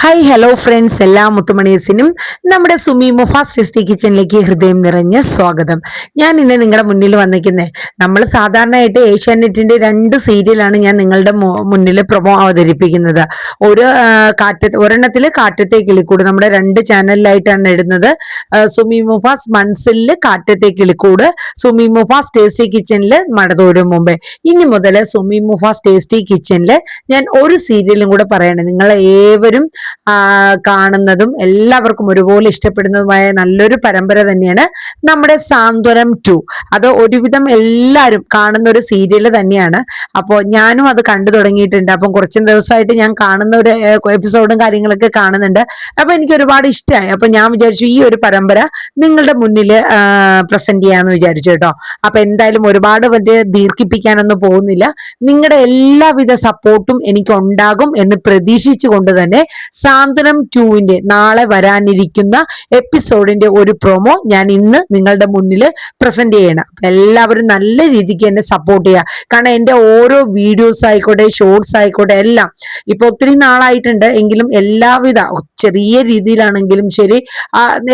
Hi hello friends, എല്ലാ മുത്തുമണീസിനും നമ്മുടെ Sumi Mufas tasty കിച്ചണിലേക്ക് ഹൃദയം നിറഞ്ഞ സ്വാഗതം. ഞാൻ ഇന്ന് നിങ്ങളുടെ മുന്നിൽ വന്നിരിക്കുന്നത്, നമ്മൾ സാധാരണയായിട്ട് ഏഷ്യാനെറ്റിന്റെ 2 സീരിയലാണ് ഞാൻ നിങ്ങളുടെ മുന്നിൽ പ്രൊമോ അവതരിപ്പിക്കുന്നത്. ഒരെണ്ണത്തില് കാറ്റത്തെ കിളിക്കൂട്, നമ്മുടെ 2 ചാനലിലായിട്ടാണ് ഇടുന്നത്. സുമി മുഫാസ് മൺസിലില് കാറ്റത്തെ കിളിക്കൂട്, സുമി മുഫാസ് ടേസ്റ്റി കിച്ചണില് മടതോരും മുമ്പേ. ഇനി മുതൽ സുമി മുഫാസ് ടേസ്റ്റി കിച്ചണില് ഞാൻ ഒരു സീരിയലും കൂടെ പറയണേ. നിങ്ങൾ ഏവരും കാണുന്നതും എല്ലാവർക്കും ഒരുപോലെ ഇഷ്ടപ്പെടുന്നതുമായ നല്ലൊരു പരമ്പര തന്നെയാണ് നമ്മുടെ സാന്ത്വനം 2. അത് ഒരുവിധം എല്ലാവരും കാണുന്ന ഒരു സീരിയൽ തന്നെയാണ്. അപ്പോൾ ഞാനും അത് കണ്ടു തുടങ്ങിയിട്ടുണ്ട്. അപ്പം കുറച്ച് ദിവസമായിട്ട് ഞാൻ കാണുന്ന ഒരു എപ്പിസോഡും കാര്യങ്ങളൊക്കെ കാണുന്നുണ്ട്. അപ്പൊ എനിക്ക് ഒരുപാട് ഇഷ്ടമായി. അപ്പൊ ഞാൻ വിചാരിച്ചു ഈ ഒരു പരമ്പര നിങ്ങളുടെ മുന്നിൽ പ്രസന്റ് ചെയ്യാന്ന് വിചാരിച്ചു കേട്ടോ. അപ്പൊ എന്തായാലും ഒരുപാട് ദീർഘിപ്പിക്കാനൊന്നും പോകുന്നില്ല. നിങ്ങളുടെ എല്ലാവിധ സപ്പോർട്ടും എനിക്ക് ഉണ്ടാകും എന്ന് പ്രതീക്ഷിച്ചുകൊണ്ട് തന്നെ സാന്ത്വനം 2-ന്റെ നാളെ വരാനിരിക്കുന്ന എപ്പിസോഡിന്റെ ഒരു പ്രൊമോ ഞാൻ ഇന്ന് നിങ്ങളുടെ മുന്നിൽ പ്രസന്റ് ചെയ്യണം. എല്ലാവരും നല്ല രീതിക്ക് എന്നെ സപ്പോർട്ട് ചെയ്യുക. കാരണം എൻ്റെ ഓരോ വീഡിയോസ് ആയിക്കോട്ടെ, ഷോർട്സ് ആയിക്കോട്ടെ, എല്ലാം ഇപ്പൊ ഒത്തിരി നാളായിട്ടുണ്ട് എങ്കിലും എല്ലാവിധ ചെറിയ രീതിയിലാണെങ്കിലും ശരി,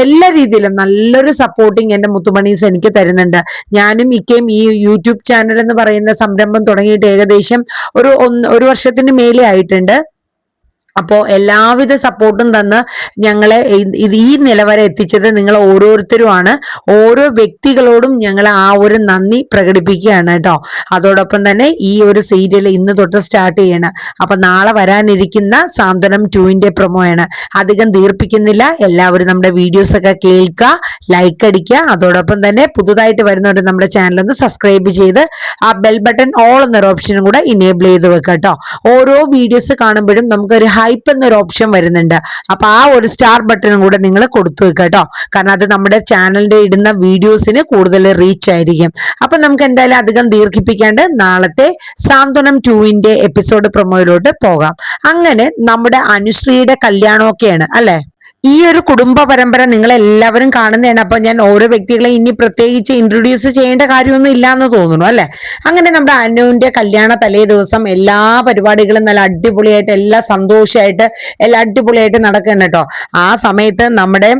എല്ലാ രീതിയിലും നല്ലൊരു സപ്പോർട്ടിങ് എൻ്റെ മുത്തുമണീസ് എനിക്ക് തരുന്നുണ്ട്. ഞാനും ഇക്കയും ഈ യൂട്യൂബ് ചാനൽ എന്ന് പറയുന്ന സംരംഭം തുടങ്ങിയിട്ട് ഏകദേശം ഒരു വർഷത്തിന് മേലെ ആയിട്ടുണ്ട്. അപ്പോൾ എല്ലാവിധ സപ്പോർട്ടും തന്ന് ഞങ്ങളെ ഈ നിലവരെ എത്തിച്ചത് നിങ്ങൾ ഓരോരുത്തരുമാണ്. ഓരോ വ്യക്തികളോടും ഞങ്ങൾ ആ ഒരു നന്ദി പ്രകടിപ്പിക്കുകയാണ് കേട്ടോ. അതോടൊപ്പം തന്നെ ഈ ഒരു സീരിയൽ ഇന്ന് തൊട്ട് സ്റ്റാർട്ട് ചെയ്യണം. അപ്പൊ നാളെ വരാനിരിക്കുന്ന സാന്ത്വനം 2-ന്റെ പ്രൊമോയാണ്. അധികം ദീർപ്പിക്കുന്നില്ല. എല്ലാവരും നമ്മുടെ വീഡിയോസ് ഒക്കെ കേൾക്കുക, ലൈക്ക് അടിക്കുക. അതോടൊപ്പം തന്നെ പുതുതായിട്ട് വരുന്നവർ നമ്മുടെ ചാനൽ ഒന്ന് സബ്സ്ക്രൈബ് ചെയ്ത് ആ ബെൽ ബട്ടൺ ഓൾ എന്നൊരു ഓപ്ഷനും കൂടെ ഇനേബിൾ ചെയ്ത് വെക്കുക കേട്ടോ. ഓരോ വീഡിയോസ് കാണുമ്പോഴും നമുക്കൊരു ഹൈപ്പ് എന്നൊരു ഓപ്ഷൻ വരുന്നുണ്ട്. അപ്പൊ ആ ഒരു സ്റ്റാർ ബട്ടണും കൂടെ നിങ്ങൾ കൊടുത്തു വെക്കുക കേട്ടോ. കാരണം അത് നമ്മുടെ ചാനലിന്റെ ഇടുന്ന വീഡിയോസിന് കൂടുതൽ റീച്ച് ആയിരിക്കും. അപ്പൊ നമുക്ക് എന്തായാലും അധികം ദീർഘിപ്പിക്കാണ്ട് നാളത്തെ സാന്ത്വനം 2-ന്റെ എപ്പിസോഡ് പ്രൊമോയിലോട്ട് പോകാം. അങ്ങനെ നമ്മുടെ അനുശ്രീയുടെ കല്യാണമൊക്കെയാണ് അല്ലെ. ഈ ഒരു കുടുംബ പരമ്പര നിങ്ങൾ എല്ലാവരും കാണുന്നതാണ്. അപ്പൊ ഞാൻ ഓരോ വ്യക്തികളെ ഇനി പ്രത്യേകിച്ച് ഇൻട്രൊഡ്യൂസ് ചെയ്യേണ്ട കാര്യമൊന്നും ഇല്ലാന്ന് തോന്നുന്നു അല്ലെ. അങ്ങനെ നമ്മുടെ അനുവിന്റെ കല്യാണ തലേ ദിവസം എല്ലാ പരിപാടികളും നല്ല അടിപൊളിയായിട്ട്, എല്ലാ സന്തോഷമായിട്ട്, എല്ലാം അടിപൊളിയായിട്ട് നടക്കണം കേട്ടോ. ആ സമയത്ത് നമ്മുടെ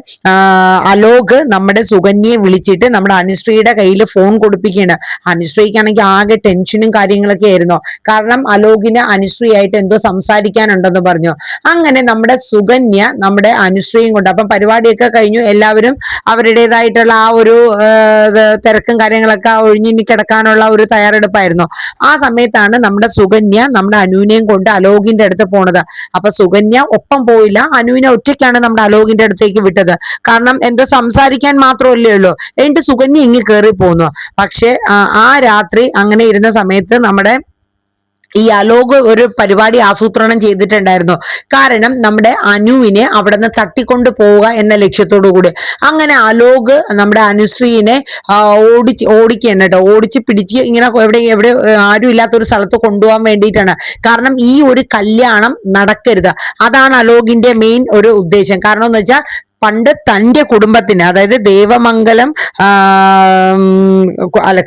അലോക് നമ്മുടെ സുകന്യയെ വിളിച്ചിട്ട് നമ്മുടെ അനുശ്രീയുടെ കയ്യിൽ ഫോൺ കൊടുപ്പിക്കുകയാണ്. അനുശ്രീക്കാണെങ്കിൽ ആകെ ടെൻഷനും കാര്യങ്ങളൊക്കെ ആയിരുന്നു. കാരണം അലോകിന് അനുശ്രീയായിട്ട് എന്തോ സംസാരിക്കാനുണ്ടെന്ന് പറഞ്ഞു. അങ്ങനെ നമ്മുടെ സുകന്യ നമ്മുടെ അനുശ്രീയും കൊണ്ട്, അപ്പം പരിപാടിയൊക്കെ കഴിഞ്ഞു, എല്ലാവരും അവരുടേതായിട്ടുള്ള ആ ഒരു തിരക്കും കാര്യങ്ങളൊക്കെ ഒഴിഞ്ഞിനി കിടക്കാനുള്ള ഒരു തയ്യാറെടുപ്പായിരുന്നു. ആ സമയത്താണ് നമ്മുടെ സുകന്യ നമ്മുടെ അനുവിനെയും കൊണ്ട് അലോകിന്റെ അടുത്ത് പോണത്. അപ്പൊ സുകന്യ ഒപ്പം പോയില്ല, അനുവിനെ ഒറ്റയ്ക്കാണ് നമ്മുടെ അലോകിന്റെ അടുത്തേക്ക് വിട്ടത്. കാരണം എന്തോ സംസാരിക്കാൻ മാത്രമല്ലേ ഉള്ളൂ. എന്നിട്ട് സുകന്യ ഇങ്ങ് കയറി പോന്നു. പക്ഷെ ആ രാത്രി അങ്ങനെ ഇരുന്ന സമയത്ത് നമ്മുടെ ഈ അലോക് ഒരു പരിപാടി ആസൂത്രണം ചെയ്തിട്ടുണ്ടായിരുന്നു. കാരണം നമ്മുടെ അനുവിനെ അവിടെ നിന്ന് തട്ടിക്കൊണ്ട് പോവുക എന്ന ലക്ഷ്യത്തോടു കൂടി. അങ്ങനെ അലോക് നമ്മുടെ അനുശ്രീനെ ഓടിക്കുകയാണ് കേട്ടോ. ഓടിച്ച് പിടിച്ച് ഇങ്ങനെ എവിടെ ആരും ഇല്ലാത്തൊരു സ്ഥലത്ത് കൊണ്ടുപോകാൻ വേണ്ടിയിട്ടാണ്. കാരണം ഈ ഒരു കല്യാണം നടക്കരുത്, അതാണ് അലോകിന്റെ മെയിൻ ഒരു ഉദ്ദേശം. കാരണം എന്ന് വെച്ചാൽ പണ്ട് തൻ്റെ കുടുംബത്തിന്, അതായത് ദേവമംഗലം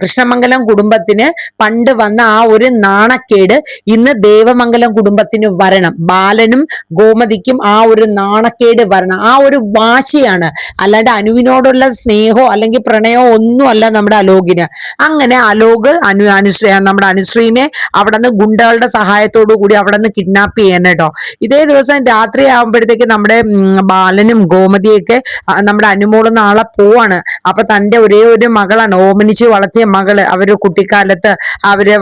കൃഷ്ണമംഗലം കുടുംബത്തിന് പണ്ട് വന്ന ആ ഒരു നാണക്കേട് ഇന്ന് ദേവമംഗലം കുടുംബത്തിന് വരണം. ബാലനും ഗോമതിക്കും ആ ഒരു നാണക്കേട് വരണം. ആ ഒരു വാശിയാണ്, അല്ലാണ്ട് അനുവിനോടുള്ള സ്നേഹമോ അല്ലെങ്കിൽ പ്രണയമോ ഒന്നും അല്ല നമ്മുടെ അലോകിന്. അങ്ങനെ അലോക് നമ്മുടെ അനുശ്രീനെ അവിടെ നിന്ന് ഗുണ്ടകളുടെ സഹായത്തോടു കൂടി അവിടെ നിന്ന് കിഡ്നാപ്പ് ചെയ്യാൻ കേട്ടോ. ഇതേ ദിവസം രാത്രി ആകുമ്പോഴത്തേക്ക് നമ്മുടെ ബാലനും ഗോമതിയൊക്കെ നമ്മുടെ അനുമോള് നാളെ പോവാണ്. അപ്പൊ തന്റെ ഒരേ ഒരു മകളാണ്, ഓമനിച്ച് വളർത്തിയ മകള്. അവര് കുട്ടിക്കാലത്ത് അവര്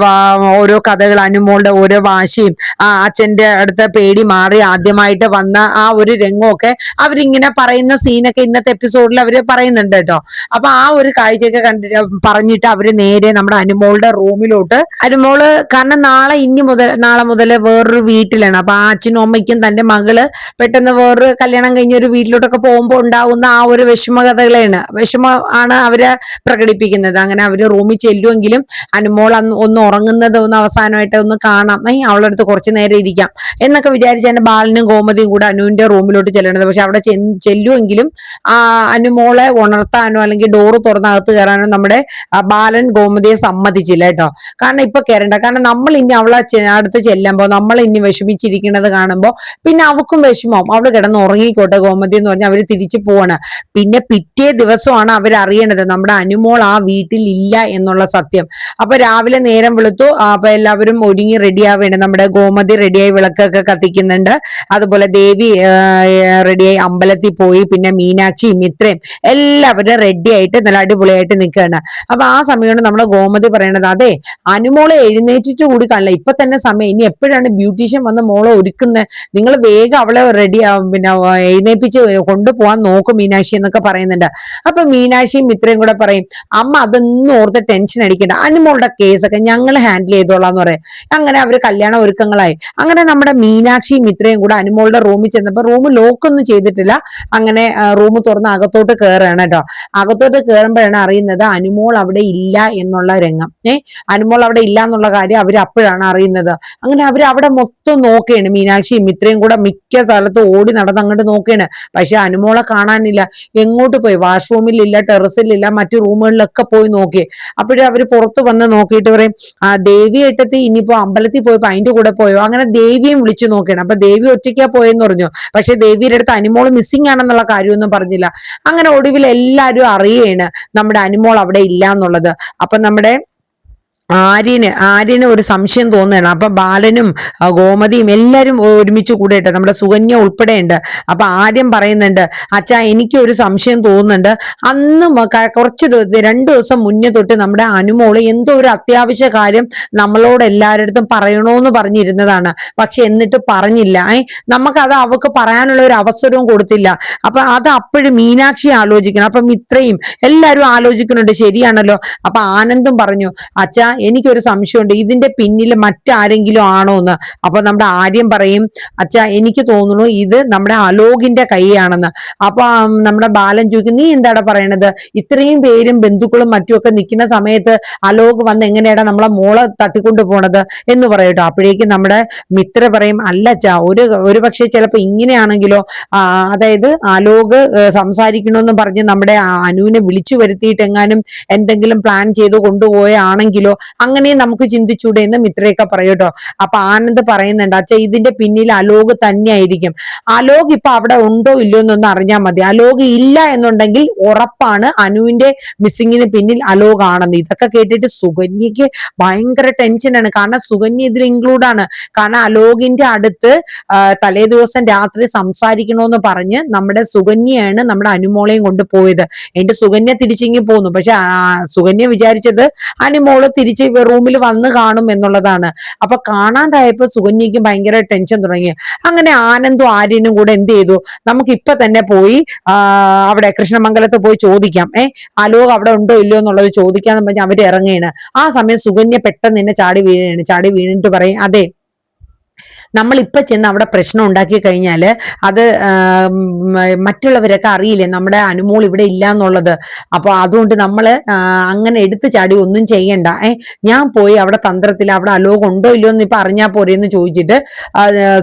ഓരോ കഥകൾ, അനുമോളുടെ ഓരോ വാശിയും അച്ഛന്റെ അടുത്ത് പേടി മാറി ആദ്യമായിട്ട് വന്ന ആ ഒരു രംഗമൊക്കെ അവരിങ്ങനെ പറയുന്ന സീനൊക്കെ ഇന്നത്തെ എപ്പിസോഡിൽ അവര് പറയുന്നുണ്ട് കേട്ടോ. അപ്പൊ ആ ഒരു കാഴ്ചയൊക്കെ പറഞ്ഞിട്ട് അവര് നേരെ നമ്മുടെ അനുമോളുടെ റൂമിലോട്ട്, അനുമോള് കാരണം നാളെ മുതൽ വേറൊരു വീട്ടിലാണ്. അപ്പൊ ആ അച്ഛനും അമ്മയ്ക്കും തന്റെ മകള് പെട്ടെന്ന് വേറൊരു കല്യാണം കഴിഞ്ഞ ഒരു വീട്ടിലോട്ടൊക്കെ പോകുമ്പോൾ ഉണ്ടാകുന്ന ആ ഒരു വിഷമമാണ് അവര് പ്രകടിപ്പിക്കുന്നത്. അങ്ങനെ അവര് റൂമിൽ ചെല്ലുമെങ്കിലും അനുമോൾ ഒന്ന് ഉറങ്ങുന്നത് ഒന്ന് അവസാനമായിട്ട് ഒന്ന് കാണാം, അവളുടെ അടുത്ത് കുറച്ചു നേരം ഇരിക്കാം എന്നൊക്കെ വിചാരിച്ചാണ് ബാലനും ഗോമതിയും കൂടെ അനുവിന്റെ റൂമിലോട്ട് ചെല്ലണത്. പക്ഷെ അവിടെ ചെല്ലുമെങ്കിലും ആ അനുമോളെ ഉണർത്താനോ അല്ലെങ്കിൽ ഡോറ് തുറന്നകത്ത് കയറാനോ നമ്മുടെ ബാലൻ ഗോമതിയെ സമ്മതിച്ചില്ല കേട്ടോ. കാരണം ഇപ്പൊ കയറണ്ട, കാരണം നമ്മൾ ഇനി അവളെ അടുത്ത് ചെല്ലുമ്പോ നമ്മൾ ഇനി വിഷമിച്ചിരിക്കുന്നത് കാണുമ്പോ പിന്നെ അവക്കും വിഷമവും, അവള് കിടന്ന് ഉറങ്ങിക്കോട്ടെ ഗോമതി എന്ന് പറഞ്ഞ് അവര് തിരിച്ചു പോവാണ്. പിന്നെ പിറ്റേ ദിവസമാണ് അവരറിയണത് നമ്മുടെ അനുമോൾ ആ വീട്ടിൽ ഇല്ല എന്നുള്ള സത്യം. അപ്പൊ രാവിലെ നേരം വെളുത്തു, അപ്പൊ എല്ലാവരും ഒരുങ്ങി റെഡിയാവേണ്ട. നമ്മുടെ ഗോമതി റെഡിയായി വിളക്കൊക്കെ കത്തിക്കുന്നുണ്ട്, അതുപോലെ ദേവി റെഡിയായി അമ്പലത്തിൽ പോയി, പിന്നെ മീനാക്ഷി മിത്രയും എല്ലാവരും റെഡി ആയിട്ട് നല്ല അടിപൊളിയായിട്ട് നിൽക്കുകയാണ്. അപ്പൊ ആ സമയമാണ് നമ്മുടെ ഗോമതി പറയണത്, അതെ അനുമോളെ എഴുന്നേറ്റിട്ട് കൂടി കാണില്ല, ഇപ്പൊ തന്നെ സമയം, ഇനി എപ്പോഴാണ് ബ്യൂട്ടീഷ്യൻ വന്ന് മോളെ ഒരുക്കുന്നത്, നിങ്ങൾ വേഗം അവളെ റെഡി പിന്നെ എഴുന്നേപ്പിച്ച് കൊണ്ടുപോകാൻ നോക്കും മീനാക്ഷി എന്നൊക്കെ പറയുന്നുണ്ട്. അപ്പൊ മീനാക്ഷിയും മിത്രയും കൂടെ പറയും, അമ്മ അതൊന്നും ഓർത്ത് ടെൻഷൻ അടിക്കണ്ട, അനുമോളുടെ കേസൊക്കെ ഞങ്ങൾ ഹാൻഡിൽ ചെയ്തോളാന്ന് പറയും. അങ്ങനെ അവര് കല്യാണ ഒരുക്കങ്ങളായി. അങ്ങനെ നമ്മുടെ മീനാക്ഷിയും മിത്രയും കൂടെ അനുമോളുടെ റൂമിൽ ചെന്നപ്പോ റൂം ലോക്കൊന്നും ചെയ്തിട്ടില്ല. അങ്ങനെ റൂം തുറന്ന് അകത്തോട്ട് കയറുകയാണ് കേട്ടോ. അകത്തോട്ട് കയറുമ്പോഴാണ് അറിയുന്നത് അനുമോൾ അവിടെ ഇല്ല എന്നുള്ള രംഗം. അനുമോൾ അവിടെ ഇല്ല എന്നുള്ള കാര്യം അവർ അപ്പോഴാണ് അറിയുന്നത്. അങ്ങനെ അവർ അവിടെ മൊത്തം നോക്കുകയാണ്, മീനാക്ഷിയും മിത്രയും കൂടെ മിക്ക സ്ഥലത്ത് ഓടി നടന്ന് അങ്ങോട്ട് നോക്കുകയാണ്. പക്ഷെ അനുമോളെ കാണാനില്ല. എങ്ങോട്ട് പോയി? വാഷ്റൂമിലില്ല, ടെറസിലില്ല, മറ്റു റൂമുകളിലൊക്കെ പോയി നോക്കി. അപ്പോഴും അവര് പുറത്ത് വന്ന് നോക്കിയിട്ട് പറയും, ദേവി ഏട്ടത്തി ഇനിയിപ്പോ അമ്പലത്തിൽ പോയപ്പോ അതിന്റെ കൂടെ പോയോ? അങ്ങനെ ദേവിയും വിളിച്ചു നോക്കുകയാണ്. അപ്പൊ ദേവി ഒറ്റയ്ക്കാ പോയെന്ന് പറഞ്ഞു. പക്ഷെ ദേവിയുടെ അടുത്ത് അനുമോള് മിസ്സിംഗ് ആണെന്നുള്ള കാര്യമൊന്നും പറഞ്ഞില്ല. അങ്ങനെ ഒടുവിൽ എല്ലാവരും അറിയുകയാണ് നമ്മുടെ അനുമോൾ അവിടെ ഇല്ല എന്നുള്ളത്. അപ്പൊ നമ്മുടെ ആര്യന് ഒരു സംശയം തോന്നുകയാണ്. അപ്പൊ ബാലനും ഗോമതിയും എല്ലാരും ഒരുമിച്ച് കൂടെയിട്ട് നമ്മുടെ സുകന്യ ഉൾപ്പെടെ ഉണ്ട്. അപ്പൊ ആര്യൻ പറയുന്നുണ്ട്, അച്ഛാ എനിക്ക് ഒരു സംശയം തോന്നുന്നുണ്ട്, അന്ന് കുറച്ച് 2 ദിവസം മുന്നേ തൊട്ട് നമ്മുടെ അനുമോള് എന്തോ ഒരു അത്യാവശ്യ കാര്യം നമ്മളോട് എല്ലാവരുടെ പറയണോന്ന് പറഞ്ഞിരുന്നതാണ്. പക്ഷെ എന്നിട്ട് പറഞ്ഞില്ല. നമുക്കത് അവക്ക് പറയാനുള്ള ഒരു അവസരവും കൊടുത്തില്ല. അപ്പൊ അത് അപ്പോഴും മീനാക്ഷി ആലോചിക്കണം, അപ്പൊ മിത്രയും എല്ലാരും ആലോചിക്കുന്നുണ്ട്, ശരിയാണല്ലോ. അപ്പൊ ആനന്ദും പറഞ്ഞു, അച്ഛാ എനിക്കൊരു സംശയമുണ്ട്, ഇതിന്റെ പിന്നിൽ മറ്റാരെങ്കിലും ആണോ എന്ന്. അപ്പൊ നമ്മുടെ ആര്യം പറയും, അച്ഛാ എനിക്ക് തോന്നുന്നു ഇത് നമ്മുടെ അലോകിന്റെ കൈയാണെന്ന്. അപ്പൊ നമ്മുടെ ബാലൻ ചോദിക്കും, നീ എന്താടാ പറയണത്? ഇത്രയും പേരും ബന്ധുക്കളും മറ്റുമൊക്കെ നിൽക്കുന്ന സമയത്ത് അലോക് വന്ന് എങ്ങനെയാടാ നമ്മളെ മോളെ തട്ടിക്കൊണ്ടു പോണത് എന്ന് പറയട്ടോ. അപ്പോഴേക്കും നമ്മുടെ മിത്ര പറയും, അല്ല അച്ഛാ, ഒരു പക്ഷേ ചിലപ്പോ ഇങ്ങനെയാണെങ്കിലോ, അതായത് അലോക് സംസാരിക്കണമെന്ന് പറഞ്ഞ് നമ്മുടെ അനുവിനെ വിളിച്ചു വരുത്തിയിട്ട് എങ്ങാനും എന്തെങ്കിലും പ്ലാൻ ചെയ്ത് കൊണ്ടുപോയാണെങ്കിലോ, അങ്ങനെ നമുക്ക് ചിന്തിച്ചൂടെ എന്ന് മിത്രയൊക്കെ പറയൂട്ടോ. അപ്പൊ ആനന്ദ് പറയുന്നുണ്ട്, അച്ഛാ ഇതിന്റെ പിന്നിൽ അലോക് തന്നെയായിരിക്കും. അലോക് ഇപ്പൊ അവിടെ ഉണ്ടോ ഇല്ലയോ എന്നൊന്ന് അറിഞ്ഞാൽ മതി. അലോക് ഇല്ല എന്നുണ്ടെങ്കിൽ ഉറപ്പാണ് അനുവിന്റെ മിസ്സിങ്ങിന് പിന്നിൽ അലോക് ആണെന്ന്. ഇതൊക്കെ കേട്ടിട്ട് സുകന്യക്ക് ഭയങ്കര ടെൻഷനാണ്. കാരണം സുകന്യ ഇതിൽ ഇൻക്ലൂഡ് ആണ്. കാരണം അലോകിന്റെ അടുത്ത് തലേ ദിവസം രാത്രി സംസാരിക്കണോന്ന് പറഞ്ഞ് നമ്മുടെ സുകന്യയാണ് നമ്മുടെ അനുമോളെയും കൊണ്ട് പോയത്. എന്നിട്ട് സുകന്യ തിരിച്ചിങ്ങി പോന്നു. പക്ഷെ സുകന്യ വിചാരിച്ചത് അനുമോള് തിരിച്ച് റൂമിൽ വന്ന് കാണും എന്നുള്ളതാണ്. അപ്പൊ കാണാണ്ടായപ്പോ സുകന്യക്ക് ഭയങ്കര ടെൻഷൻ തുടങ്ങി. അങ്ങനെ ആനന്ദും ആര്യനും കൂടെ എന്ത് ചെയ്തു, നമുക്ക് ഇപ്പൊ തന്നെ പോയി അവിടെ കൃഷ്ണമംഗലത്ത് പോയി ചോദിക്കാം, അലോക് അവിടെ ഉണ്ടോ ഇല്ലയോ എന്നുള്ളത് ചോദിക്കാന്ന് പറഞ്ഞ് അവര് ഇറങ്ങുകയാണ്. ആ സമയം സുകന്യ പെട്ടെന്ന് തന്നെ ചാടി വീഴുകയാണ്. ചാടി വീണിട്ട് പറയും, അതെ നമ്മൾ ഇപ്പൊ ചെന്ന് അവിടെ പ്രശ്നം ഉണ്ടാക്കി കഴിഞ്ഞാല് അത് മറ്റുള്ളവരൊക്കെ അറിയില്ലേ നമ്മുടെ അനുമോൾ ഇവിടെ ഇല്ല എന്നുള്ളത്. അപ്പൊ അതുകൊണ്ട് നമ്മള് അങ്ങനെ എടുത്തു ചാടി ഒന്നും ചെയ്യണ്ട. ഞാൻ പോയി അവിടെ തന്ത്രത്തിൽ അവിടെ അലോക് ഉണ്ടോ ഇല്ലയോ എന്ന് ഇപ്പൊ അറിഞ്ഞാൽ പോരെ എന്ന് ചോദിച്ചിട്ട്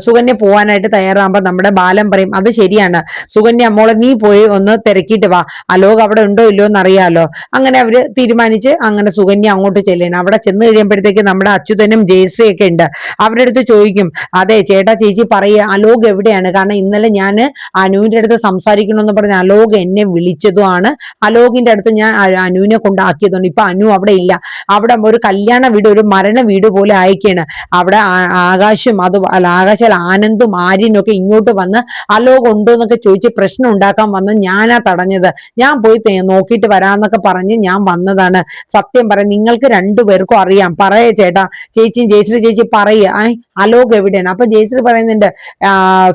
സുകന്യ പോവാനായിട്ട് തയ്യാറാകുമ്പോ നമ്മുടെ ബാലൻ പറയും, അത് ശരിയാണ് സുകന്യ മോളെ, നീ പോയി ഒന്ന് തിരക്കിയിട്ട് വാ, അലോക് അവിടെ ഉണ്ടോ ഇല്ലയോ എന്ന് അറിയാലോ. അങ്ങനെ അവര് തീരുമാനിച്ച് അങ്ങനെ സുകന്യ അങ്ങോട്ട് ചെല്ലണം. അവിടെ ചെന്ന് കഴിയുമ്പോഴത്തേക്ക് നമ്മുടെ അച്യുതനും ജയശ്രീ ഒക്കെ ഉണ്ട്. അവരുടെ അടുത്ത് ചോദിക്കും, അതെ ചേട്ടാ ചേച്ചി പറയുക അലോക് എവിടെയാണ്? കാരണം ഇന്നലെ ഞാൻ അനുവിന്റെ അടുത്ത് സംസാരിക്കണമെന്ന് പറഞ്ഞ് അലോക് എന്നെ വിളിച്ചതുമാണ്. അലോകിന്റെ അടുത്ത് ഞാൻ അനുവിനെ കൊണ്ടാക്കിയതുകൊണ്ട് ഇപ്പൊ അനു അവിടെ ഇല്ല. അവിടെ ഒരു കല്യാണ വീട്, ഒരു മരണ വീട് പോലെ അയക്കാണ്. അവിടെ ആകാശും ആകാശാൽ ആനന്ദും ആര്യനും ഒക്കെ ഇങ്ങോട്ട് വന്ന് അലോക് ഉണ്ടോ എന്നൊക്കെ ചോദിച്ച് പ്രശ്നം ഉണ്ടാക്കാൻ വന്ന് ഞാനാ തടഞ്ഞത്. ഞാൻ പോയി നോക്കിയിട്ട് വരാന്നൊക്കെ പറഞ്ഞ് ഞാൻ വന്നതാണ്. സത്യം പറയാം, നിങ്ങൾക്ക് 2 പേർക്കും അറിയാം. പറയേ ചേട്ടാ, ചേച്ചിയും ജയശ്രീ ചേച്ചി പറയുക, അലോക് എവിടെയാണ്? പറയണം. അപ്പൊ ജയശ്രീ പറയുന്നുണ്ട്,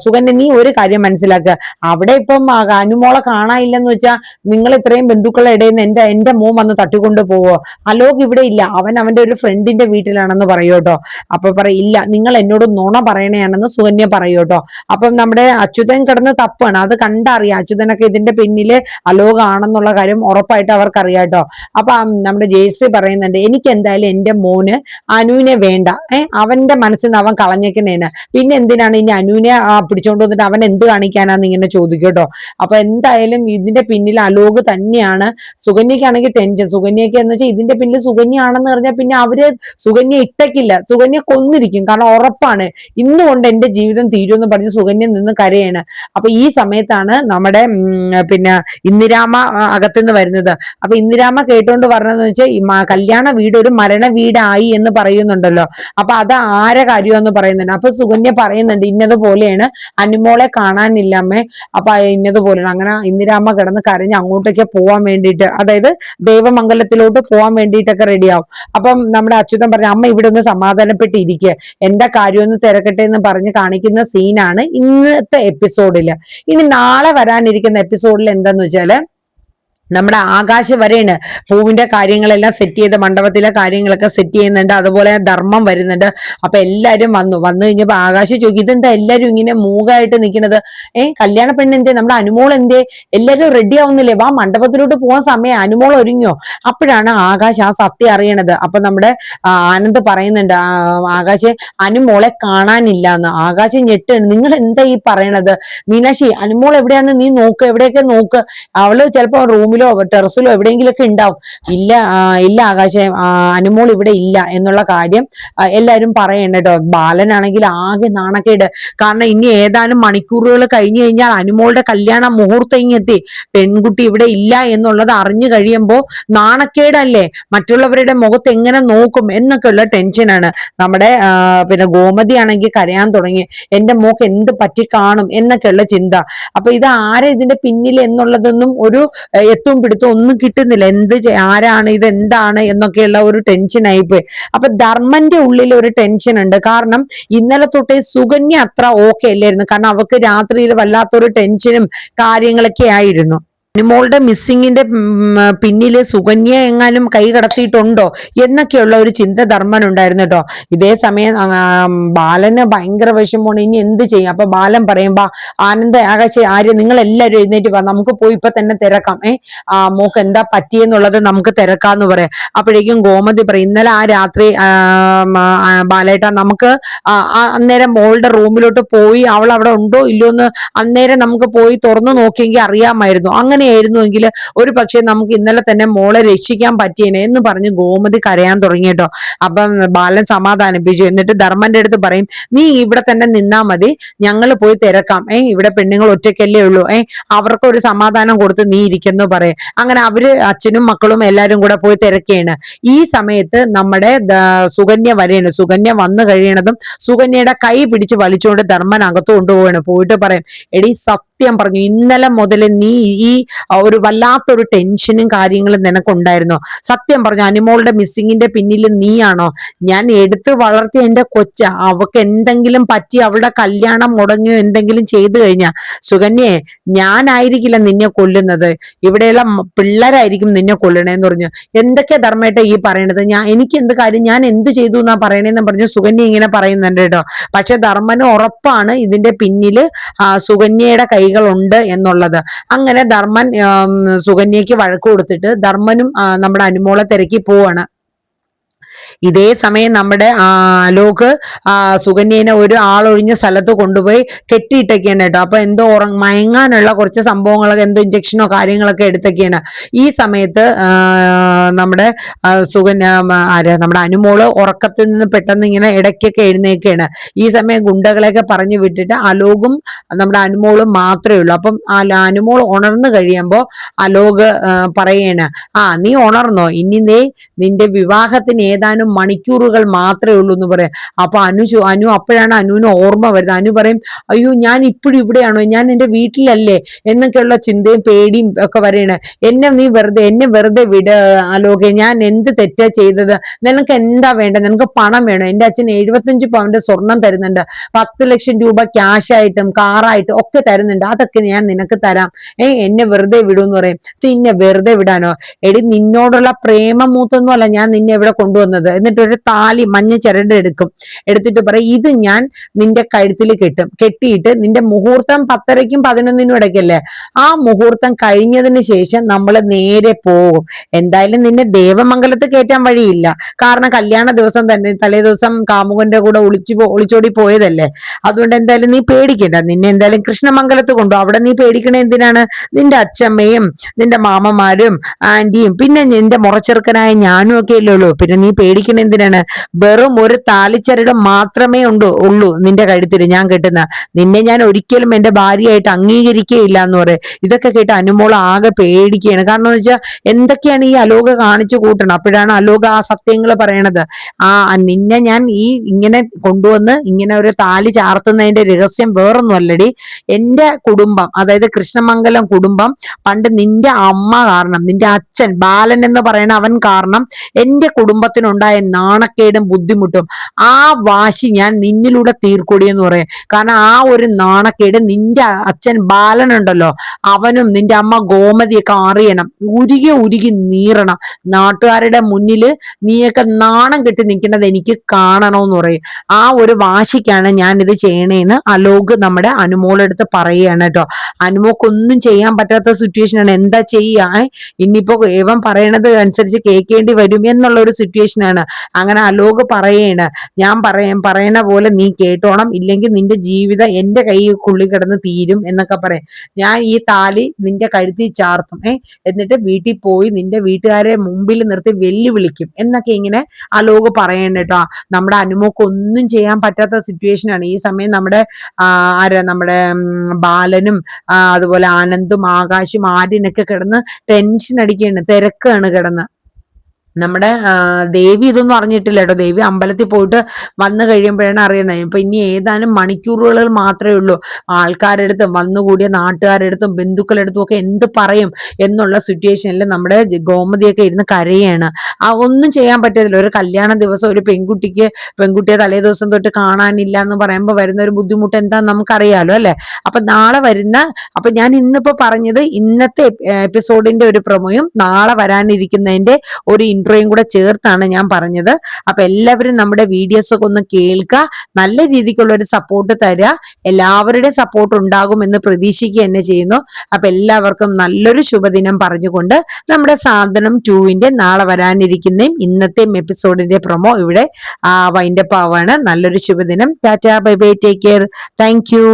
സുകന്യ നീ ഒരു കാര്യം മനസ്സിലാക്കുക, അവിടെ ഇപ്പം അനുമോളെ കാണാനില്ലെന്ന് വെച്ചാൽ നിങ്ങൾ ഇത്രയും ബന്ധുക്കളുടെ ഇടയിൽ നിന്ന് എന്റെ മോൻ വന്ന് തട്ടിക്കൊണ്ട് പോവോ? അലോക് ഇവിടെ ഇല്ല, അവൻ അവന്റെ ഒരു ഫ്രണ്ടിന്റെ വീട്ടിലാണെന്ന് പറയൂട്ടോ. അപ്പൊ പറയില്ല, നിങ്ങൾ എന്നോട് നുണ പറയണയാണെന്ന് സുകന്യ പറയൂട്ടോ. അപ്പം നമ്മുടെ അച്യുതൻ കിടന്ന് തപ്പാണ്, അത് കണ്ടറിയാം അച്യുതനൊക്കെ ഇതിന്റെ പിന്നില് അലോക് ആണെന്നുള്ള കാര്യം ഉറപ്പായിട്ട് അവർക്കറിയാട്ടോ. അപ്പൊ നമ്മുടെ ജയശ്രീ പറയുന്നുണ്ട്, എനിക്ക് എന്തായാലും എന്റെ മോന് അനുവിനെ വേണ്ട, അവന്റെ മനസ്സിൽ നിന്ന് അവൻ കളഞ്ഞേക്കണേന്, പിന്നെ എന്തിനാണ് ഇനി അനുവിനെ പിടിച്ചോണ്ട് വന്നിട്ട് അവൻ എന്ത് കാണിക്കാനാന്ന് ഇങ്ങനെ ചോദിക്കും കേട്ടോ. അപ്പൊ എന്തായാലും ഇതിന്റെ പിന്നിൽ അലോക് തന്നെയാണ്. സുകന്യക്കാണെങ്കിൽ ടെൻഷൻ, സുകന്യക്ക് എന്ന് വെച്ചാൽ ഇതിന്റെ പിന്നിൽ സുകന്യാണെന്ന് പറഞ്ഞാൽ പിന്നെ അവര് സുകന്യ ഇട്ടക്കില്ല, സുകന്യ കൊന്നിരിക്കും. കാരണം ഉറപ്പാണ് ഇന്നുകൊണ്ട് എന്റെ ജീവിതം തീരുമെന്ന് പറഞ്ഞ് സുകന്യ നിന്ന് കരയാണ്. അപ്പൊ ഈ സമയത്താണ് നമ്മുടെ പിന്നെ ഇന്ദിരാമ അകത്തുനിന്ന് വരുന്നത്. അപ്പൊ ഇന്ദിരാമ കേട്ടോണ്ട് പറഞ്ഞതെന്ന് വെച്ചാൽ കല്യാണ വീട് ഒരു മരണ വീടായി എന്ന് പറയുന്നുണ്ടല്ലോ. അപ്പൊ അത് ആരെ കാര്യമെന്ന് പറയുന്നുണ്ട്. അപ്പൊ സുകന്യ പറയുന്നുണ്ട്, ഇന്നതുപോലെയാണ്, അനുമോളെ കാണാനില്ലമ്മേ, അപ്പൊ ഇന്നതുപോലെയാണ്. അങ്ങനെ ഇന്ദിരാമ കിടന്ന് കരഞ്ഞ് അങ്ങോട്ടേക്ക് പോവാൻ വേണ്ടിയിട്ട്, അതായത് ദേവമംഗലത്തിലോട്ട് പോവാൻ വേണ്ടിയിട്ടൊക്കെ റെഡിയാവും. അപ്പം നമ്മുടെ അച്യുതൻ പറഞ്ഞ, അമ്മ ഇവിടെ ഒന്ന് സമാധാനപ്പെട്ടിരിക്കുക, എന്റെ കാര്യമൊന്ന് തിരക്കട്ടെ എന്ന് പറഞ്ഞ് കാണിക്കുന്ന സീനാണ് ഇന്നത്തെ എപ്പിസോഡില്. ഇനി നാളെ വരാനിരിക്കുന്ന എപ്പിസോഡിൽ എന്താന്ന് വെച്ചാല് നമ്മുടെ ആകാശ് വരെയാണ് പൂവിന്റെ കാര്യങ്ങളെല്ലാം സെറ്റ് ചെയ്ത്, മണ്ഡപത്തിലെ കാര്യങ്ങളൊക്കെ സെറ്റ് ചെയ്യുന്നുണ്ട്. അതുപോലെ ധർമ്മം വരുന്നുണ്ട്. അപ്പൊ എല്ലാരും വന്നു കഴിഞ്ഞപ്പോ ആകാശ് ചോദിക്കും, ഇതെന്താ എല്ലാരും ഇങ്ങനെ മൂകായിട്ട് നിൽക്കുന്നത്? കല്യാണ പെണ്ണ് എന്തേ, നമ്മുടെ അനുമോൾ എന്തേ? എല്ലാരും റെഡി ആവുന്നില്ലേ? വാ, മണ്ഡപത്തിലോട്ട് പോകാൻ സമയം, അനുമോൾ ഒരുങ്ങിയോ? അപ്പോഴാണ് ആകാശ് ആ സത്യം അറിയണത്. അപ്പൊ നമ്മുടെ ആനന്ദ് പറയുന്നുണ്ട്, ആകാശ് അനുമോളെ കാണാനില്ല എന്ന്. ആകാശ് ഞെട്ടാണ്, നിങ്ങൾ എന്താ ഈ പറയണത്? മീനാക്ഷി, അനുമോൾ എവിടെയാന്ന് നീ നോക്ക്, എവിടെയൊക്കെ നോക്ക്, അവള് ചിലപ്പോ റൂമിൽ ടെറസിലോ എവിടെയെങ്കിലൊക്കെ ഉണ്ടാവും. ഇല്ല ഇല്ല ആകാശം, അനുമോൾ ഇവിടെ ഇല്ല എന്നുള്ള കാര്യം എല്ലാരും പറയണ്ട കേട്ടോ. ബാലനാണെങ്കിൽ ആകെ നാണക്കേട്. കാരണം ഇനി ഏതാനും മണിക്കൂറുകൾ കഴിഞ്ഞു കഴിഞ്ഞാൽ അനുമോളുടെ കല്യാണ മുഹൂർത്തം ഇങ്ങെത്തി, പെൺകുട്ടി ഇവിടെ ഇല്ല എന്നുള്ളത് അറിഞ്ഞു കഴിയുമ്പോ നാണക്കേടല്ലേ, മറ്റുള്ളവരുടെ മുഖത്ത് എങ്ങനെ നോക്കും എന്നൊക്കെയുള്ള ടെൻഷനാണ്. നമ്മുടെ പിന്നെ ഗോമതി ആണെങ്കിൽ കരയാൻ തുടങ്ങി, എന്റെ മോക്ക് എന്ത് പറ്റി കാണും എന്നൊക്കെയുള്ള ചിന്ത. അപ്പൊ ഇത് ആരെ ഇതിന്റെ പിന്നിൽ എന്നുള്ളതൊന്നും ഒരു എത്തും പിടുത്തം ഒന്നും കിട്ടുന്നില്ല. ആരാണ് ഇത്, എന്താണ് എന്നൊക്കെയുള്ള ഒരു ടെൻഷൻ ആയിപ്പോയി. അപ്പൊ ധർമ്മന്റെ ഉള്ളിൽ ഒരു ടെൻഷൻ ഉണ്ട്. കാരണം ഇന്നലെ തൊട്ടേ സുകന്യ അത്ര ഓക്കെ അല്ലായിരുന്നു. കാരണം അവർക്ക് രാത്രിയിൽ വല്ലാത്തൊരു ടെൻഷനും കാര്യങ്ങളൊക്കെ ആയിരുന്നു. അനുമോളുടെ മിസ്സിങ്ങിന്റെ പിന്നില് സുകന്യ എങ്ങാനും കൈ കടത്തിയിട്ടുണ്ടോ എന്നൊക്കെയുള്ള ഒരു ചിന്ത ധർമ്മൻ ഉണ്ടായിരുന്നു കേട്ടോ. ഇതേ സമയം ബാലന് ഭയങ്കര വിഷമമാണ്, ഇനി എന്ത് ചെയ്യും? അപ്പൊ ബാലൻ പറയുമ്പോ ആനന്ദ, ആകാശ്, ആര്യ, നിങ്ങൾ എല്ലാവരും എഴുന്നേറ്റ് വാ, നമുക്ക് പോയി ഇപ്പൊ തന്നെ തിരക്കാം. മോക്ക് എന്താ പറ്റിയെന്നുള്ളത് നമുക്ക് തിരക്കാന്ന് പറയാം. അപ്പോഴേക്കും ഗോമതി പറയും, ഇന്നലെ ആ രാത്രി ബാലേട്ട നമുക്ക് അന്നേരം മോളുടെ റൂമിലോട്ട് പോയി അവൾ അവിടെ ഉണ്ടോ ഇല്ലയോ എന്ന് അന്നേരം നമുക്ക് പോയി തുറന്നു നോക്കിയെങ്കിൽ അറിയാമായിരുന്നു. അങ്ങനെയായിരുന്നുവെങ്കിൽ ഒരു പക്ഷെ നമുക്ക് ഇന്നലെ തന്നെ മോളെ രക്ഷിക്കാൻ പറ്റിയേനെ എന്ന് പറഞ്ഞ് ഗോമതി കരയാൻ തുടങ്ങി കേട്ടോ. അപ്പം ബാലൻ സമാധാനിപ്പിച്ചു. എന്നിട്ട് ധർമ്മന്റെ അടുത്ത് പറയും, നീ ഇവിടെ തന്നെ നിന്നാ മതി, ഞങ്ങൾ പോയി തിരക്കാം. ഇവിടെ പെണ്ണുങ്ങൾ ഒറ്റയ്ക്കല്ലേ ഉള്ളൂ, അവർക്കൊരു സമാധാനം കൊടുത്ത് നീ ഇരിക്കുന്നു പറയും. അങ്ങനെ അവര് അച്ഛനും മക്കളും എല്ലാരും കൂടെ പോയി തിരക്കുകയാണ്. ഈ സമയത്ത് നമ്മുടെ സുകന്യ വരെയാണ്. സുകന്യ വന്നു കഴിയണതും സുകന്യയുടെ കൈ പിടിച്ച് വലിച്ചുകൊണ്ട് ധർമ്മൻ അകത്ത് കൊണ്ടുപോവാണ്. പോയിട്ട് പറയും, എടി സത്യം പറഞ്ഞു, ഇന്നലെ മുതൽ നീ ഈ ഒരു വല്ലാത്തൊരു ടെൻഷനും കാര്യങ്ങളും നിനക്കുണ്ടായിരുന്നോ? സത്യം പറഞ്ഞു, അനുമോളുടെ മിസ്സിങ്ങിന്റെ പിന്നിൽ നീയാണോ? ഞാൻ എടുത്തു വളർത്തിയ എന്റെ കൊച്ച, അവക്ക് എന്തെങ്കിലും പറ്റി അവളുടെ കല്യാണം മുടങ്ങിയോ എന്തെങ്കിലും ചെയ്തു കഴിഞ്ഞാ സുകന്യയെ, ഞാനായിരിക്കില്ല നിന്നെ കൊല്ലുന്നത്, ഇവിടെയുള്ള പിള്ളേരായിരിക്കും നിന്നെ കൊല്ലണേന്ന് പറഞ്ഞു. എന്തൊക്കെ ധർമ്മേട്ട ഈ പറയണത്? എനിക്ക് എന്ത് കാര്യം, ഞാൻ എന്ത് ചെയ്തു എന്നാ പറയണേന്ന് പറഞ്ഞു സുകന്യ ഇങ്ങനെ പറയുന്നുണ്ട് കേട്ടോ. പക്ഷെ ധർമ്മന് ഉറപ്പാണ് ഇതിന്റെ പിന്നില് സുകന്യയുടെ കൈകളുണ്ട് എന്നുള്ളത്. അങ്ങനെ ധർമ്മൻ സുകന്യക്ക് വഴക്ക് കൊടുത്തിട്ട് ധർമ്മനും നമ്മുടെ അനുമോളെ തിരക്കി പോവാണ്. ഇതേ സമയം നമ്മുടെ അലോക് സുകന്യനെ ഒരു ആളൊഴിഞ്ഞ സ്ഥലത്ത് കൊണ്ടുപോയി കെട്ടിയിട്ടൊക്കെയാണ് കേട്ടോ. അപ്പൊ എന്തോ മയങ്ങാനുള്ള കുറച്ച് സംഭവങ്ങളൊക്കെ, എന്തോ ഇഞ്ചക്ഷനോ കാര്യങ്ങളൊക്കെ എടുത്തൊക്കെയാണ്. ഈ സമയത്ത് നമ്മുടെ നമ്മുടെ അനുമോള് ഉറക്കത്തിൽ നിന്ന് പെട്ടെന്ന് ഇങ്ങനെ ഇടയ്ക്കൊക്കെ എഴുന്നേക്കുകയാണ്. ഈ സമയം ഗുണ്ടകളെയൊക്കെ പറഞ്ഞു വിട്ടിട്ട് അലോകും നമ്മുടെ അനുമോളും മാത്രമേ ഉള്ളൂ. അപ്പം അനുമോൾ ഉണർന്നു കഴിയുമ്പോ അലോക് പറയാണ്, നീ ഉണർന്നോ? ഇനി നിന്റെ വിവാഹത്തിന് ഏതാനും മണിക്കൂറുകൾ മാത്രമേ ഉള്ളൂ എന്ന് പറയാം. അപ്പൊ അനു അപ്പോഴാണ് അനുവിന് ഓർമ്മ വരുന്നത്. അനു പറയും, അയ്യോ ഞാൻ ഇപ്പോഴും ഇവിടെയാണോ, ഞാൻ എന്റെ വീട്ടിലല്ലേ എന്നൊക്കെയുള്ള ചിന്തയും പേടിയും ഒക്കെ വരെയാണ്. എന്നെ വെറുതെ വിട ആലോകെ, ഞാൻ എന്ത് തെറ്റാ ചെയ്തത്, നിനക്ക് എന്താ വേണ്ടത്, നിനക്ക് പണം വേണം, എന്റെ അച്ഛൻ 75 പവന്റെ സ്വർണം തരുന്നുണ്ട്, 10 ലക്ഷം രൂപ ക്യാഷ് ആയിട്ടും കാറായിട്ടും ഒക്കെ തരുന്നുണ്ട്, അതൊക്കെ ഞാൻ നിനക്ക് തരാം, എന്നെ വെറുതെ വിടൂന്ന് പറയും. നിന്നെ വെറുതെ വിടാനോ, എടി നിന്നോടുള്ള പ്രേമ മൂത്തൊന്നും അല്ല ഞാൻ നിന്നെ ഇവിടെ കൊണ്ടുവന്നത്. എന്നിട്ട് ഒരു താലി മഞ്ഞ ചരട് എടുത്തിട്ട് പറയും, ഇത് ഞാൻ നിന്റെ കഴുത്തിൽ കെട്ടിയിട്ട് നിന്റെ മുഹൂർത്തം 10:30ക്കും 11നും ഇടയ്ക്കല്ലേ, ആ മുഹൂർത്തം കഴിഞ്ഞതിന് ശേഷം നമ്മൾ നേരെ പോകും. എന്തായാലും നിന്നെ ദേവമംഗലത്ത് കയറ്റാൻ വഴിയില്ല, കാരണം കല്യാണ ദിവസം തന്നെ തലേ ദിവസം കാമുകന്റെ കൂടെ ഒളിച്ചോടി പോയതല്ലേ. അതുകൊണ്ട് എന്തായാലും നീ പേടിക്കണ്ട, നിന്നെ എന്തായാലും കൃഷ്ണമംഗലത്ത് കൊണ്ടു. അവിടെ നീ പേടിക്കണ എന്തിനാണ്, നിന്റെ അച്ഛമ്മയും നിന്റെ മാമന്മാരും ആന്റിയും പിന്നെ നിന്റെ മുറച്ചെറുക്കനായ ഞാനും ഒക്കെ അല്ലേ ഉള്ളൂ, പിന്നെ നീ പേടിക്കണ എന്തിനാണ്, വെറും ഒരു താലിച്ചരട് മാത്രമേ ഉള്ളൂ നിന്റെ കഴുത്തിൽ ഞാൻ കെട്ടുന്ന, നിന്നെ ഞാൻ ഒരിക്കലും എന്റെ ഭാര്യയായിട്ട് അംഗീകരിക്കുകയില്ല എന്ന് പറയും. ഇതൊക്കെ കേട്ട് അനുമോൾ ആകെ പേടിക്കുകയാണ്. കാരണം എന്ന് വെച്ചാൽ എന്തൊക്കെയാണ് ഈ അലോക കാണിച്ചു കൂട്ടണം. അപ്പോഴാണ് അലോക ആ സത്യങ്ങൾ പറയണത്. നിന്നെ ഞാൻ ഇങ്ങനെ കൊണ്ടുവന്ന് ഇങ്ങനെ ഒരു താലി ചാർത്തുന്നതിന്റെ രഹസ്യം വേറൊന്നും അല്ലടി, എന്റെ കുടുംബം, അതായത് കൃഷ്ണമംഗലം കുടുംബം പണ്ട് നിന്റെ അമ്മ കാരണം, നിന്റെ അച്ഛൻ ബാലൻ എന്ന് പറയുന്ന അവൻ കാരണം എന്റെ കുടുംബത്തിനുണ്ടായ നാണക്കേടും ബുദ്ധിമുട്ടും ആ വാശി ഞാൻ നിന്നിലൂടെ തീർക്കൊടി എന്ന് പറയും. കാരണം ആ ഒരു നാണക്കേട് നിന്റെ അച്ഛൻ ബാലൻ ഉണ്ടല്ലോ, അവനും നിന്റെ അമ്മ ഗോമതിയൊക്കെ അറിയണം, ഉരുകി നീറണം, നാട്ടുകാരുടെ മുന്നിൽ നീയൊക്കെ നാണം കെട്ടി നിൽക്കുന്നത് എനിക്ക് കാണണമെന്ന് പറയും. ആ ഒരു വാശിക്കാണ് ഞാൻ ഇത് ചെയ്യണേന്ന് അലോക് നമ്മുടെ അനുമോളെടുത്ത് പറയുകയാണ് കേട്ടോ. അനുമോക്കൊന്നും ചെയ്യാൻ പറ്റാത്ത സിറ്റുവേഷൻ ആണ്. എന്താ ചെയ്യാ, ഇനിയിപ്പോ ഏവൻ പറയണത് അനുസരിച്ച് കേൾക്കേണ്ടി വരും എന്നുള്ള ഒരു സിറ്റുവേഷൻ ആണ്. അങ്ങനെ അലോക് പറയാണ്, ഞാൻ പറയണ പോലെ നീ കേട്ടോണം, ഇല്ലെങ്കിൽ നിന്റെ ജീവിതം എന്റെ കൈക്കുള്ളിൽ കിടന്ന് തീരും എന്നൊക്കെ പറയും. ഞാൻ ഈ താലി നിന്റെ കഴുത്തിൽ ചാർത്തും, എന്നിട്ട് വീട്ടിൽ പോയി നിന്റെ വീട്ടുകാരെ മുമ്പിൽ നിർത്തി വെല്ലുവിളിക്കും എന്നൊക്കെ ഇങ്ങനെ അലോക് പറയണ്ട കേട്ടോ. നമ്മുടെ അനുമോക്ക് ഒന്നും ചെയ്യാൻ പറ്റാത്ത സിറ്റുവേഷൻ ആണ് ഈ സമയം. നമ്മുടെ ബാലനും അതുപോലെ ആനന്ദും ആകാശും ആര്യനൊക്കെ കിടന്ന് ടെൻഷൻ അടിക്കുകയാണ്, തിരക്കാണ് കിടന്ന്. നമ്മുടെ ദേവി ഇതൊന്നും അറിഞ്ഞിട്ടില്ല കേട്ടോ. ദേവി അമ്പലത്തിൽ പോയിട്ട് വന്നു കഴിയുമ്പോഴാണ് അറിയുന്നത്. ഇപ്പൊ ഇനി ഏതാനും മണിക്കൂറുകൾ മാത്രമേ ഉള്ളൂ. ആൾക്കാരെടുത്തും വന്നുകൂടിയ നാട്ടുകാരെടുത്തും ബന്ധുക്കളെടുത്തും ഒക്കെ എന്ത് പറയും എന്നുള്ള സിറ്റുവേഷനിൽ നമ്മുടെ ഗോമതിയൊക്കെ ഇരുന്ന് കരയാണ്. ഒന്നും ചെയ്യാൻ പറ്റത്തില്ല. ഒരു കല്യാണ ദിവസം ഒരു പെൺകുട്ടിയെ തലേ ദിവസം തൊട്ട് കാണാനില്ല എന്ന് പറയുമ്പോൾ വരുന്ന ഒരു ബുദ്ധിമുട്ട് എന്താന്ന് നമുക്കറിയാലോ അല്ലെ. അപ്പൊ ഞാൻ ഇന്നിപ്പോ പറഞ്ഞത് ഇന്നത്തെ എപ്പിസോഡിന്റെ ഒരു പ്രൊമോയും നാളെ വരാനിരിക്കുന്നതിന്റെ ഒരു ഇൻട്രോയും കൂടെ ചേർത്താണ് ഞാൻ പറഞ്ഞത്. അപ്പൊ എല്ലാവരും നമ്മുടെ വീഡിയോസ് ഒക്കെ ഒന്ന് കേൾക്കുക, നല്ല രീതിക്കുള്ള ഒരു സപ്പോർട്ട് തരിക. എല്ലാവരുടെയും സപ്പോർട്ട് ഉണ്ടാകുമെന്ന് പ്രതീക്ഷിക്കുക തന്നെ ചെയ്യുന്നു. അപ്പൊ എല്ലാവർക്കും നല്ലൊരു ശുഭദിനം പറഞ്ഞുകൊണ്ട് നമ്മുടെ സാന്ത്വനം 2 നാളെ വരാനിരിക്കുന്നതും ഇന്നത്തെയും എപ്പിസോഡിന്റെ പ്രൊമോ ഇവിടെ വൈൻഡപ്പ് ആവാണ്. നല്ലൊരു ശുഭദിനം. Tata, bye bye, take care, thank you.